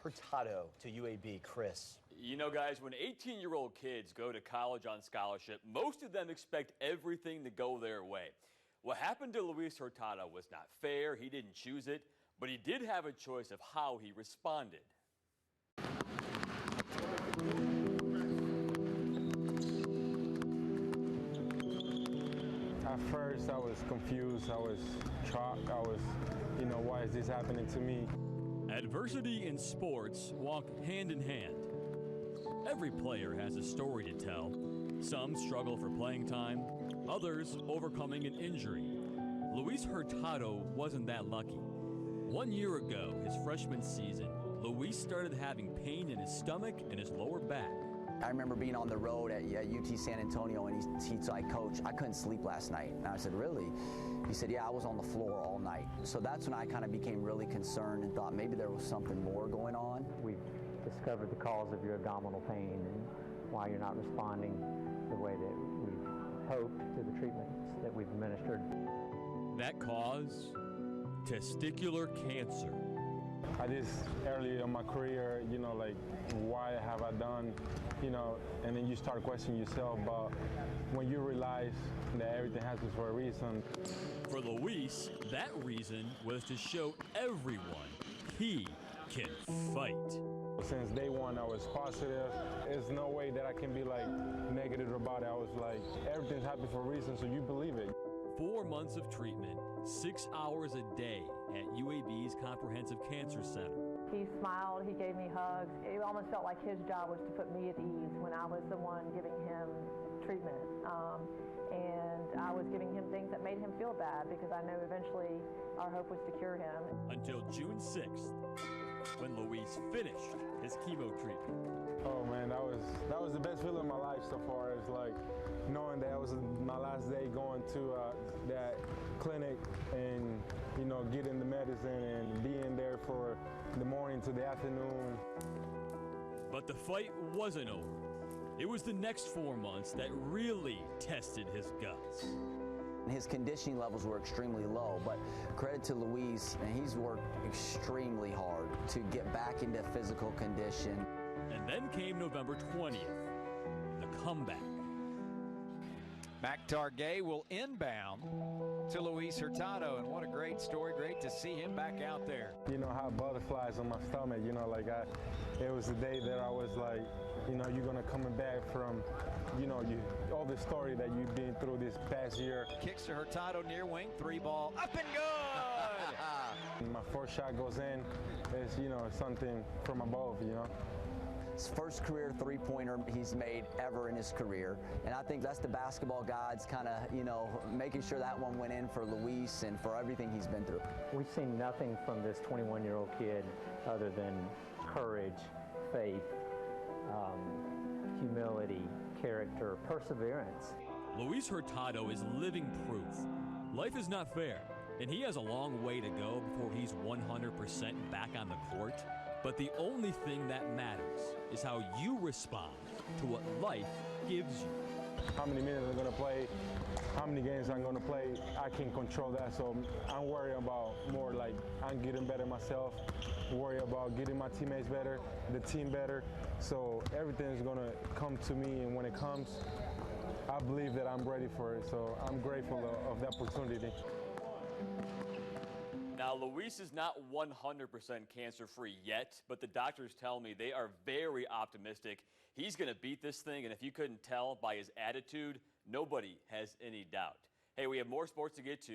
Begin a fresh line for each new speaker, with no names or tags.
Hurtado to UAB. Chris.
You know, guys, when 18-year-old kids go to college on scholarship, most of them expect everything to go their way. What happened to Luis Hurtado was not fair. He didn't choose it, but he did have a choice of how he responded.
At first, I was confused. I was shocked. I was, why is this happening to me?
Adversity in sports walk hand in hand. Every player has a story to tell. Some struggle for playing time, others overcoming an injury. Luis Hurtado wasn't that lucky. 1 year ago, his freshman season, Luis started having pain in his stomach and his lower back.
I remember being on the road at UT San Antonio, and he's like, "Coach, I couldn't sleep last night." And I said, "Really?" He said, "Yeah, I was on the floor all night." So that's when I kind of became really concerned and thought maybe there was something more going on.
We've discovered the cause of your abdominal pain and why you're not responding the way that we've hoped to the treatments that we've administered.
That cause? Testicular cancer.
I just, early in my career, like, why have I done, and then you start questioning yourself, but when you realize that everything happens for a reason.
For Luis, that reason was to show everyone he can fight.
Since day one, I was positive. There's no way that I can be like negative about it. I was like, everything's happening for a reason, so you believe it.
4 months of treatment, 6 hours a day at UAB's Comprehensive Cancer Center.
He smiled, he gave me hugs. It almost felt like his job was to put me at ease when I was the one giving him treatment. And I was giving him things that made him feel bad because I know eventually our hope was to cure him.
Until June 6th, when Luis finished his chemo treatment.
Oh man, that was the best feeling of my life so far. It's like knowing that it was my last day going to that clinic and getting the medicine and being there for the morning to the afternoon.
But the fight wasn't over. It was the next 4 months that really tested his guts.
His conditioning levels were extremely low, but credit to Luis, and he's worked extremely hard to get back into physical condition.
And then came November 20th, the comeback.
Mac Targay will inbound to Luis Hurtado, and what a great story. Great to see him back out there.
Have butterflies on my stomach, it was the day that I was like, you're gonna coming back from, all the story that you've been through this past year.
Kicks to Hurtado near wing, 3-ball, up and good!
My first shot goes in, it's, something from above,
His first career three-pointer he's made ever in his career. And I think that's the basketball gods kind of, making sure that one went in for Luis and for everything he's been through.
We've seen nothing from this 21-year-old kid other than courage, faith, humility, character, perseverance.
Luis Hurtado is living proof. Life is not fair, and he has a long way to go before he's 100% back on the court. But the only thing that matters is how you respond to what life gives you.
How many minutes I'm going to play, how many games I'm going to play, I can control that. So I'm worried about more like I'm getting better myself, worry about getting my teammates better, the team better. So everything is going to come to me, and when it comes, I believe that I'm ready for it. So I'm grateful of the opportunity.
Now, Luis is not 100% cancer-free yet, but the doctors tell me they are very optimistic. He's going to beat this thing, and if you couldn't tell by his attitude, nobody has any doubt. Hey, we have more sports to get to.